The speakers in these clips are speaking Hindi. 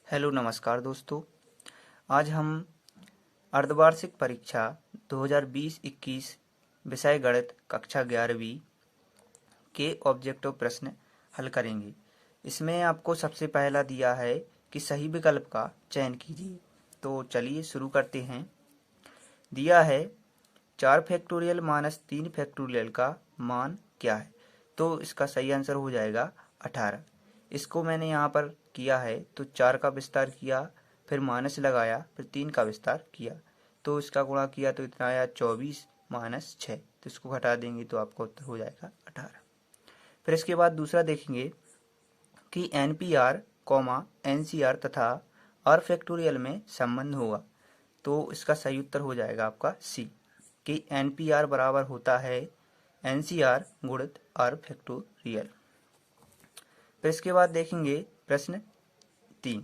हेलो नमस्कार दोस्तों। आज हम अर्धवार्षिक परीक्षा 2020-21 विषय गणित कक्षा 11वीं के ऑब्जेक्टिव प्रश्न हल करेंगे। इसमें आपको सबसे पहला दिया है कि सही विकल्प का चयन कीजिए। तो चलिए शुरू करते हैं। दिया है 4 फैक्टोरियल माइनस 3 फैक्टोरियल का मान क्या है। तो इसका सही आंसर हो जाएगा 18। इसको मैंने यहाँ पर किया है तो 4 का विस्तार किया, फिर माइनस लगाया, फिर 3 का विस्तार किया, तो इसका गुणा किया तो इतना आया 24 माइनस 6। तो इसको घटा देंगे तो आपका उत्तर हो जाएगा 18। फिर इसके बाद दूसरा देखेंगे कि NPR, NCR तथा R फैक्टोरियल में संबंध होगा। तो इसका सही उत्तर हो जाएगा आपका सी कि NPR बराबर होता है NCR गुणित R फैक्टोरियल। फिर इसके बाद देखेंगे प्रश्न 3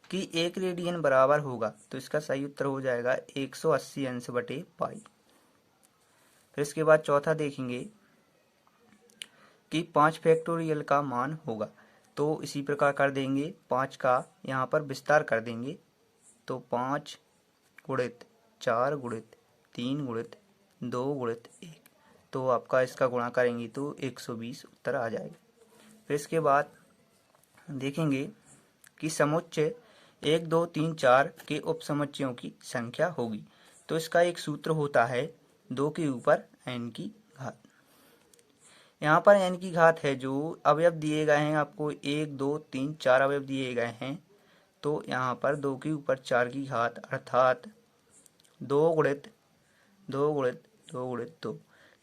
कि 1 रेडियन बराबर होगा। तो इसका सही उत्तर हो जाएगा 180 अंश बटे पाई। फिर इसके बाद चौथा देखेंगे कि 5 फैक्टोरियल का मान होगा। तो इसी प्रकार कर देंगे, 5 का यहाँ पर विस्तार कर देंगे तो 5 गुणित 4 गुणित 3 गुणित 2 गुणित 1, तो आपका इसका गुणा करेंगे तो 120 उत्तर आ जाएगा। फिर इसके बाद देखेंगे कि समुच्चय 1 2 3 4 के उपसमुच्चयों की संख्या होगी। तो इसका एक सूत्र होता है 2 के ऊपर n की घात। यहाँ पर n की घात है, जो अवयव दिए गए हैं आपको 1 2 3 4 अवयव दिए गए हैं। तो यहाँ पर 2 के ऊपर 4 की घात अर्थात 2 गुणित 2 गुणित 2 गुणित 2,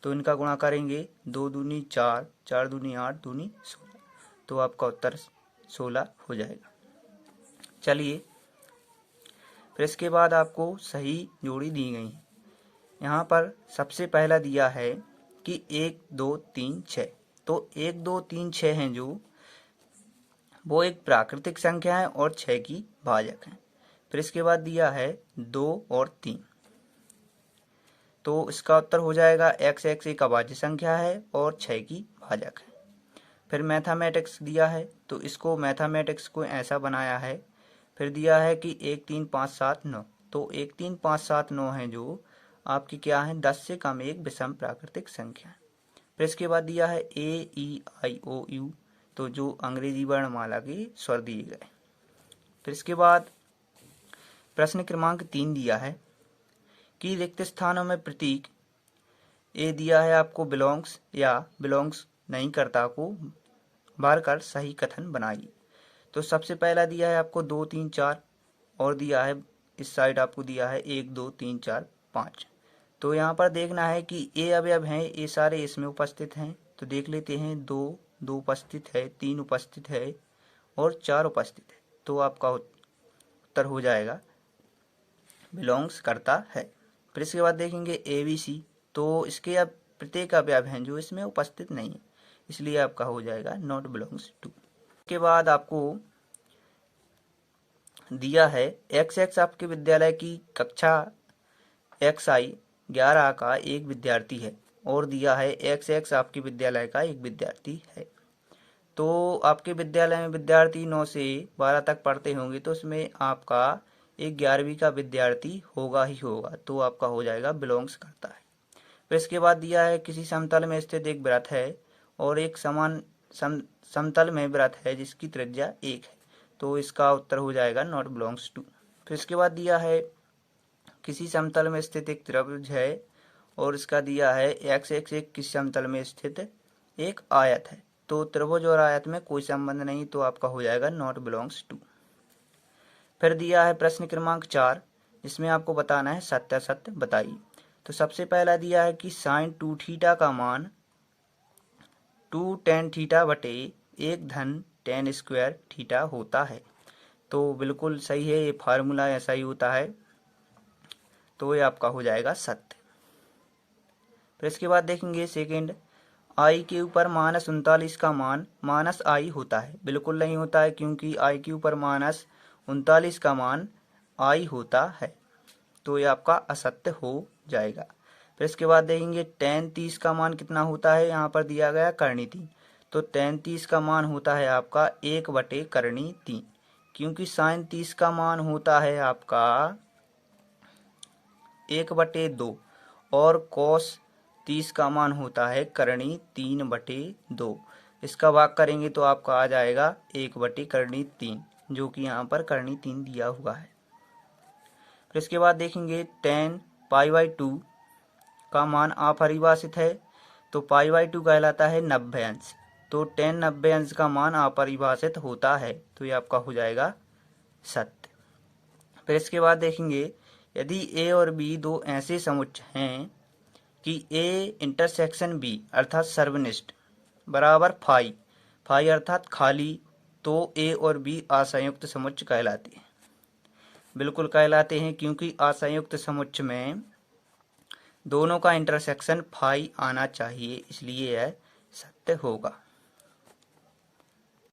तो इनका गुणा करेंगे 2 दूनी 4, 4 दूनी 8, दूनी 16, तो आपका उत्तर 16 हो जाएगा। चलिए फिर इसके बाद आपको सही जोड़ी दी गई है। यहाँ पर सबसे पहला दिया है कि 1 2 3 6, तो 1 2 3 6 हैं जो वो एक प्राकृतिक संख्या है और 6 की भाजक है। फिर इसके बाद दिया है 2 और 3, तो इसका उत्तर हो जाएगा x एक अभाज्य संख्या है और 6 की भाजक है। फिर मैथमेटिक्स दिया है, तो इसको मैथमेटिक्स को ऐसा बनाया है। फिर दिया है कि 1 3 5 7 9, तो 1 3 5 7 9 है जो आपकी क्या है 10 से कम एक विषम प्राकृतिक संख्या है। फिर इसके बाद दिया है AEIOU, तो जो अंग्रेजी वर्णमाला के स्वर दिए गए। फिर इसके बाद प्रश्न क्रमांक 3 दिया है कि रिक्त स्थानों में प्रतीक ए दिया है आपको बिलोंग्स या बिलोंग्स नहीं करता को भरकर सही कथन बनाइए। तो सबसे पहला दिया है आपको 2 3 4 और दिया है इस साइड आपको दिया है 1 2 3 4 5। तो यहाँ पर देखना है कि ए अवयव हैं, ये सारे इसमें उपस्थित हैं। तो देख लेते हैं 2 उपस्थित है, 3 उपस्थित है और 4 उपस्थित है। तो आपका उत्तर हो जाएगा बिलोंग्स करता है। फिर इसके बाद देखेंगे ABC, तो इसके अब प्रत्येक अवयव हैं जो इसमें उपस्थित नहीं है, इसलिए आपका हो जाएगा नॉट बिलोंग्स टू। के बाद आपको दिया है XX आपके विद्यालय की कक्षा XI 11 का एक विद्यार्थी है और दिया है XX आपके विद्यालय का एक विद्यार्थी है। तो आपके विद्यालय में विद्यार्थी 9 से 12 तक पढ़ते होंगे, तो उसमें आपका एक 11वीं का विद्यार्थी होगा ही होगा, तो आपका हो जाएगा बिलोंग्स करता है। फिर इसके बाद दिया है किसी समतल में स्थित एक वृत्त है और एक समान समतल में वृत्त है जिसकी त्रिज्या 1 है, तो इसका उत्तर हो जाएगा नॉट बिलोंग्स टू। फिर इसके बाद दिया है किसी समतल में स्थित एक त्रिभुज है और इसका दिया है x एक किसी समतल में स्थित एक आयत है, तो त्रिभुज और आयत में कोई संबंध नहीं, तो आपका हो जाएगा नॉट बिलोंग्स टू। फिर दिया है प्रश्न क्रमांक 4, जिसमें आपको बताना है सत्यासत्य बताइए। तो सबसे पहला दिया है कि साइन 2 थीटा का मान 2 tan थीटा बटे 1 धन tan स्क्वायर थीटा होता है। तो बिल्कुल सही है, ये फार्मूला ऐसा ही होता है, तो ये आपका हो जाएगा सत्य। फिर इसके बाद देखेंगे सेकंड, आई के ऊपर -39 का मान -i होता है। बिल्कुल नहीं होता है, क्योंकि आई के ऊपर -39 का मान i होता है, तो ये आपका असत्य हो जाएगा। फिर इसके बाद देखेंगे tan 30 का मान कितना होता है, यहाँ पर दिया गया करनी 3, तो tan 30 का मान होता है आपका 1 बटे करनी 3, क्योंकि साइन 30 का मान होता है आपका 1/2 और कोस 30 का मान होता है करणी 3/2। इसका भाग करेंगे तो आपका आ जाएगा 1/3, जो कि यहाँ पर करणी 3 दिया हुआ है। फिर इसके बाद देखेंगे tan π/2 का मान अपरिभाषित है, तो π/2 कहलाता है 90 अंश, तो tan 90 अंश का मान अपरिभाषित होता है, तो ये आपका हो जाएगा सत्य। फिर इसके बाद देखेंगे यदि a और b दो ऐसे समुच्च हैं कि a इंटरसेक्शन b अर्थात सर्वनिष्ठ बराबर फाई अर्थात खाली, तो a और b असंयुक्त समुच्च कहलाते हैं। बिल्कुल कहलाते हैं, क्योंकि असंयुक्त समुच्च में दोनों का इंटरसेक्शन फाई आना चाहिए, इसलिए यह सत्य होगा।